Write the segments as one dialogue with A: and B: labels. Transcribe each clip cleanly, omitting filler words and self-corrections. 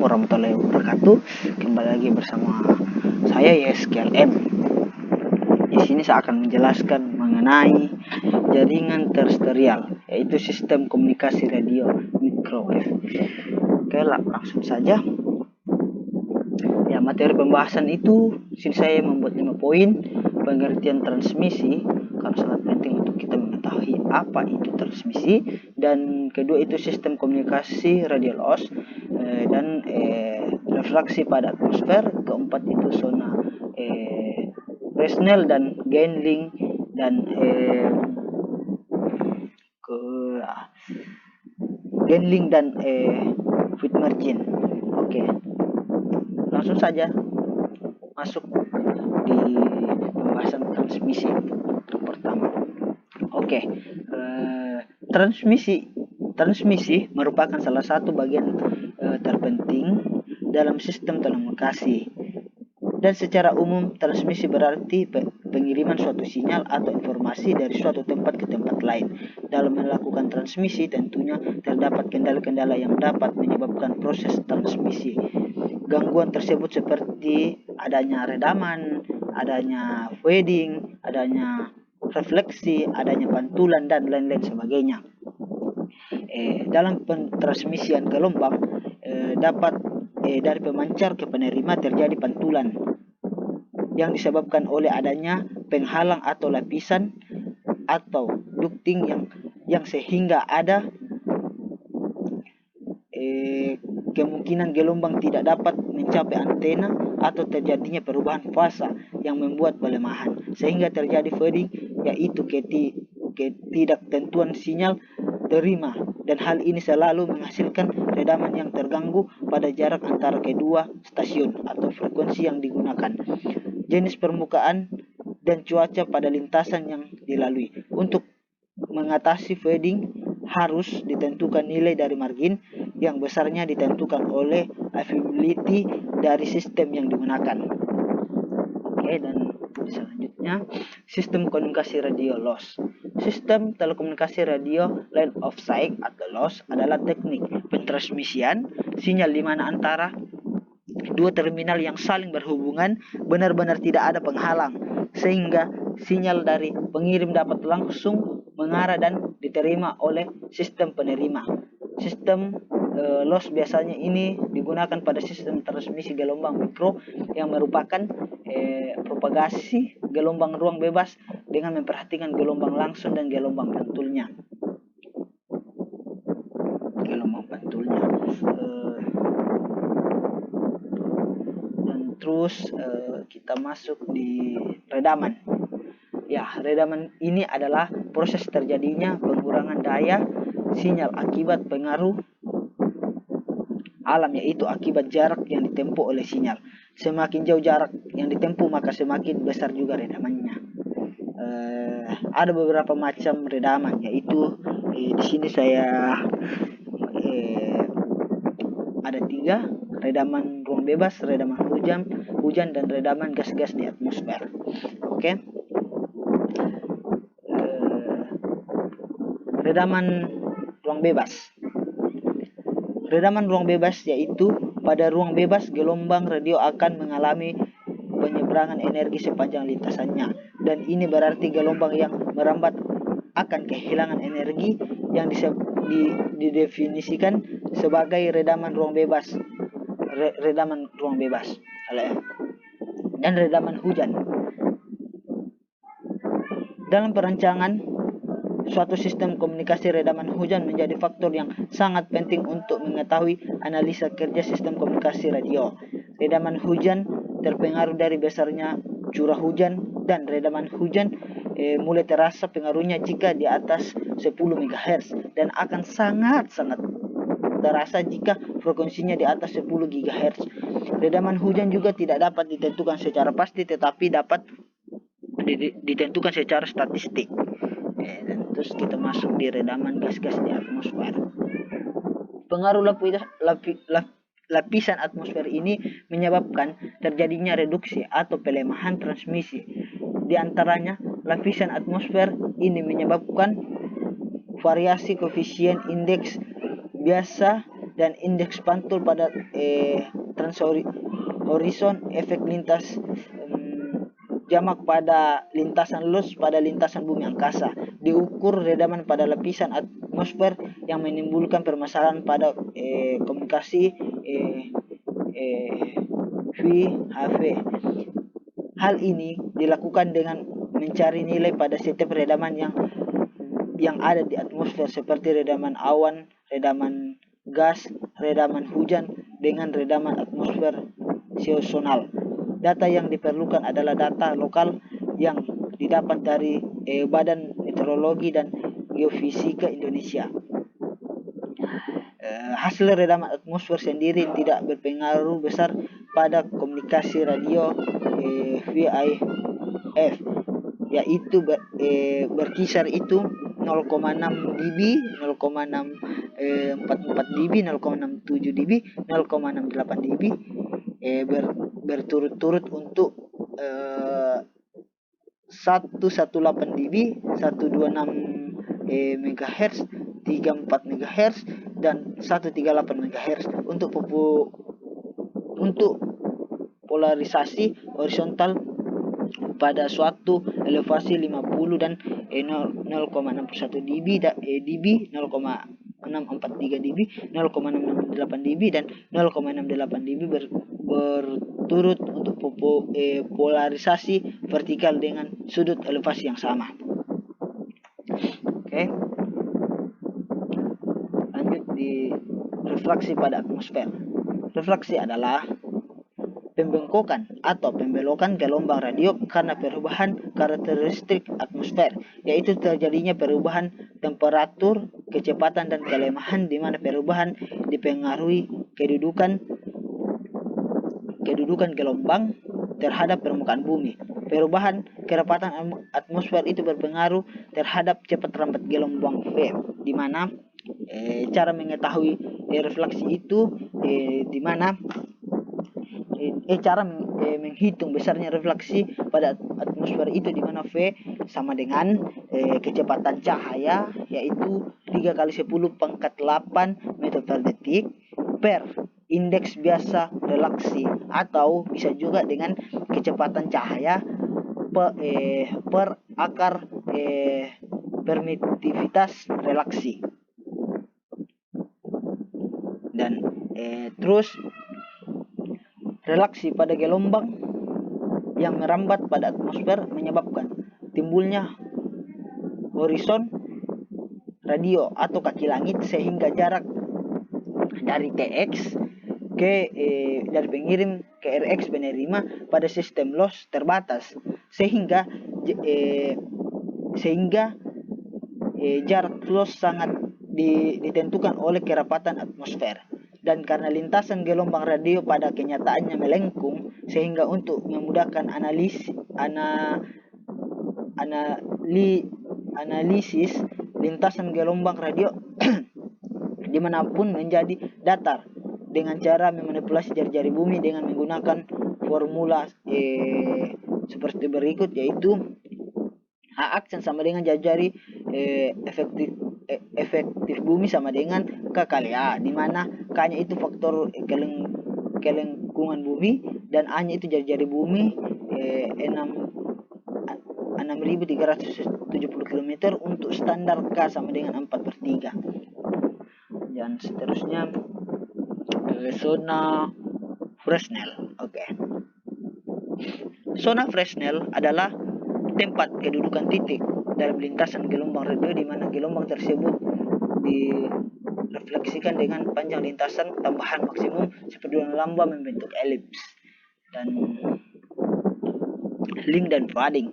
A: Assalamualaikum warahmatullahi wabarakatuh. Kembali lagi bersama saya YSKLM. Di sini saya akan menjelaskan mengenai jaringan terestrial, yaitu sistem komunikasi radio microwave. Oke, langsung saja. Ya, materi pembahasan itu sini saya membuat 5 poin. Pengertian transmisi, karena sangat penting untuk kita mengetahui apa itu transmisi. Dan kedua itu sistem komunikasi radio loss, dan refraksi pada atmosfer. Keempat itu zona Fresnel dan Gainling, dan Gainling dan Whitmergin. Oke, langsung saja masuk di pembahasan transmisi yang pertama. Oke, transmisi merupakan salah satu bagian terpenting dalam sistem telekomunikasi. Dan secara umum, transmisi berarti pengiriman suatu sinyal atau informasi dari suatu tempat ke tempat lain. Dalam melakukan transmisi, tentunya terdapat kendala-kendala yang dapat menyebabkan proses transmisi. Gangguan tersebut seperti adanya redaman, adanya fading, adanya refleksi, adanya pantulan, dan lain-lain sebagainya. Dalam pentransmisian gelombang dapat dari pemancar ke penerima terjadi pantulan yang disebabkan oleh adanya penghalang atau lapisan atau ducting yang sehingga ada kemungkinan gelombang tidak dapat mencapai antena atau terjadinya perubahan fasa yang membuat pelemahan sehingga terjadi fading, yaitu ketidaktentuan sinyal terima, dan hal ini selalu menghasilkan redaman yang terganggu pada jarak antara kedua stasiun atau frekuensi yang digunakan, jenis permukaan, dan cuaca pada lintasan yang dilalui. Untuk mengatasi fading harus ditentukan nilai dari margin yang besarnya ditentukan oleh availability dari sistem yang digunakan. Oke, dan selanjutnya sistem komunikasi radio loss. Sistem telekomunikasi radio line of sight atau loss adalah teknik pentransmisian sinyal di mana antara dua terminal yang saling berhubungan benar-benar tidak ada penghalang, sehingga sinyal dari pengirim dapat langsung mengarah dan diterima oleh sistem penerima. Sistem loss biasanya ini digunakan pada sistem transmisi gelombang mikro yang merupakan propagasi gelombang ruang bebas dengan memperhatikan gelombang langsung dan gelombang pantulnya. Dan terus kita masuk di redaman. Ya, redaman ini adalah proses terjadinya pengurangan daya sinyal akibat pengaruh alam, yaitu akibat jarak yang ditempuh oleh sinyal. Semakin jauh jarak yang ditempuh, maka semakin besar juga redamannya. Ada beberapa macam redaman, yaitu di sini saya ada 3: redaman ruang bebas, redaman hujan, dan redaman gas-gas di atmosfer. Oke. Redaman ruang bebas. Redaman ruang bebas yaitu pada ruang bebas gelombang radio akan mengalami penyeberangan energi sepanjang lintasannya, dan ini berarti gelombang yang merambat akan kehilangan energi yang didefinisikan sebagai redaman ruang bebas. Dan redaman hujan. Dalam perancangan suatu sistem komunikasi, redaman hujan menjadi faktor yang sangat penting untuk mengetahui analisa kerja sistem komunikasi radio. Redaman hujan terpengaruh dari besarnya curah hujan, dan redaman hujan mulai terasa pengaruhnya jika di atas 10 MHz dan akan sangat-sangat terasa jika frekuensinya di atas 10 GHz. Redaman hujan juga tidak dapat ditentukan secara pasti, tetapi dapat ditentukan secara statistik. Dan terus kita masuk di redaman gas-gas di atmosfer. Pengaruh lapisan atmosfer ini menyebabkan terjadinya reduksi atau pelemahan transmisi. Di antaranya, lapisan atmosfer ini menyebabkan variasi koefisien indeks biasa dan indeks pantul pada transhorizon, efek lintas jamak pada lintasan lus pada lintasan bumi angkasa, diukur redaman pada lapisan atmosfer yang menimbulkan permasalahan pada komunikasi VHF. Hal ini dilakukan dengan mencari nilai pada setiap redaman yang ada di atmosfer seperti redaman awan, redaman gas, redaman hujan dengan redaman atmosfer seasonal. Data yang diperlukan adalah data lokal yang didapat dari Badan Meteorologi dan Geofisika Indonesia. Hasil redaman atmosfer sendiri tidak berpengaruh besar pada komunikasi radio VHF, yaitu berkisar itu 0,6 dB, 0,644 dB, 0,67 dB, 0,68 dB berturut-turut untuk 118 dB, 126 MHz, 34 MHz dan 138 MHz untuk polarisasi horizontal pada suatu elevasi 50 dan 0,61 dB, 0,643 dB, 0,668 dB dan 0,68 dB berturut untuk polarisasi vertikal dengan sudut elevasi yang sama. Oke. Lanjut di refraksi pada atmosfer. Refraksi adalah pembengkokan atau pembelokan gelombang radio karena perubahan karakteristik atmosfer, yaitu terjadinya perubahan temperatur, kecepatan dan kelemahan, di mana perubahan dipengaruhi kedudukan gelombang terhadap permukaan bumi. Perubahan kerapatan atmosfer itu berpengaruh terhadap cepat rambat gelombang V, di mana cara mengetahui refleksi itu di mana cara menghitung besarnya refleksi pada atmosfer itu, di mana V sama dengan kecepatan cahaya, yaitu 3 kali 10 pangkat 8 meter per detik, per indeks biasa relaksi, atau bisa juga dengan kecepatan cahaya per akar permitivitas relaksi. Dan terus relaksi pada gelombang yang merambat pada atmosfer menyebabkan timbulnya horizon radio atau kaki langit, sehingga jarak dari TX dari pengirim ke RX penerima pada sistem loss terbatas, sehingga jarak loss sangat ditentukan oleh kerapatan atmosfer. Dan karena lintasan gelombang radio pada kenyataannya melengkung, sehingga untuk memudahkan analisis lintasan gelombang radio dimanapun menjadi datar dengan cara memanipulasi jari-jari bumi dengan menggunakan formula seperti berikut, yaitu H aksen sama dengan jari-jari efektif bumi sama dengan K kali A, di mana K-nya itu faktor kelengkungan bumi dan A-nya itu jari-jari bumi 6.370 km untuk standar K sama dengan 4/3. Dan seterusnya zona Fresnel. Oke. Zona Fresnel adalah tempat kedudukan titik dalam lintasan gelombang radio, di mana gelombang tersebut direfleksikan dengan panjang lintasan tambahan maksimum seperti lambda membentuk elips. Dan link dan padding.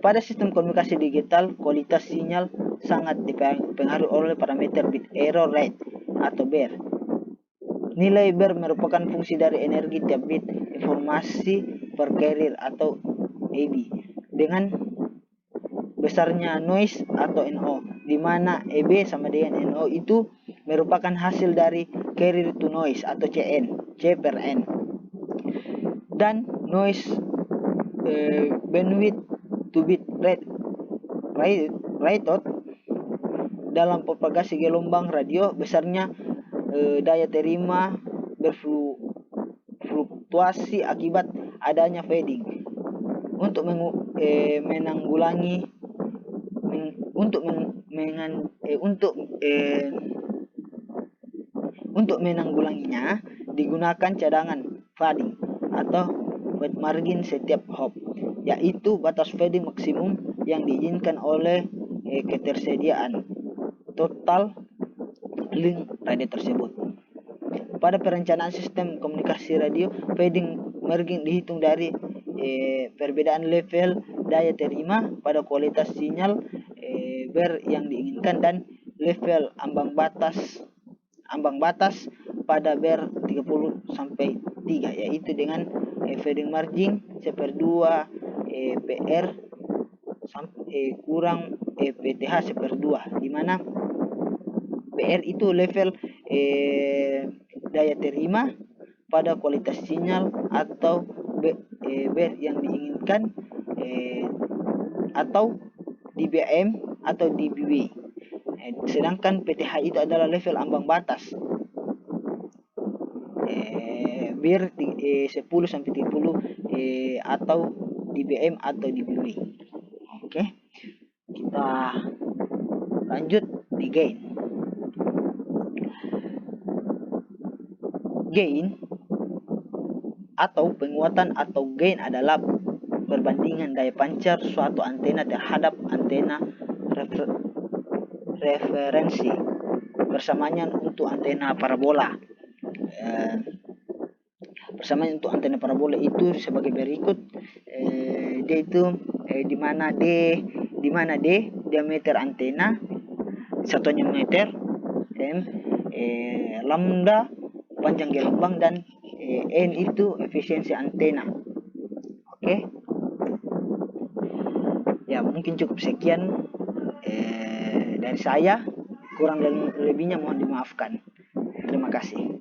A: Pada sistem komunikasi digital, kualitas sinyal sangat dipengaruhi oleh parameter bit error rate atau BER. Nilai BER merupakan fungsi dari energi tiap bit informasi per carrier atau AB dengan besarnya noise atau NO, di mana EB sama dengan NO itu merupakan hasil dari carrier to noise atau CN, C per N. Dan noise bandwidth to bit rate dalam propagasi gelombang radio besarnya daya terima berfluktuasi akibat adanya fading. Untuk menanggulangi untuk menanggulanginya digunakan cadangan fading atau wet margin setiap hop, yaitu batas fading maksimum yang diizinkan oleh ketersediaan total link radio tersebut. Pada perencanaan sistem komunikasi radio, fading margin dihitung dari perbedaan level daya terima pada kualitas sinyal ber yang diinginkan dan level ambang batas pada ber 30 sampai 3, yaitu dengan fading margin 1/2 PR kurang PTH 1/2, di mana PR itu level daya terima pada kualitas sinyal atau ber yang diinginkan, atau dBm atau dBw. Sedangkan PTH itu adalah level ambang batas ber 10 sampai 30 atau dBm atau dBw. Oke, kita lanjut di gain. Gain atau penguatan atau gain adalah perbandingan daya pancar suatu antena terhadap antena referensi bersamanya untuk antena parabola. Persamaan untuk antena parabola itu sebagai berikut. D itu di mana D diameter antena, satunya meter, M lambda panjang gelombang, dan N itu efisiensi antena. Oke. Ya, mungkin cukup sekian dari saya, kurang dan lebihnya mohon dimaafkan. Terima kasih.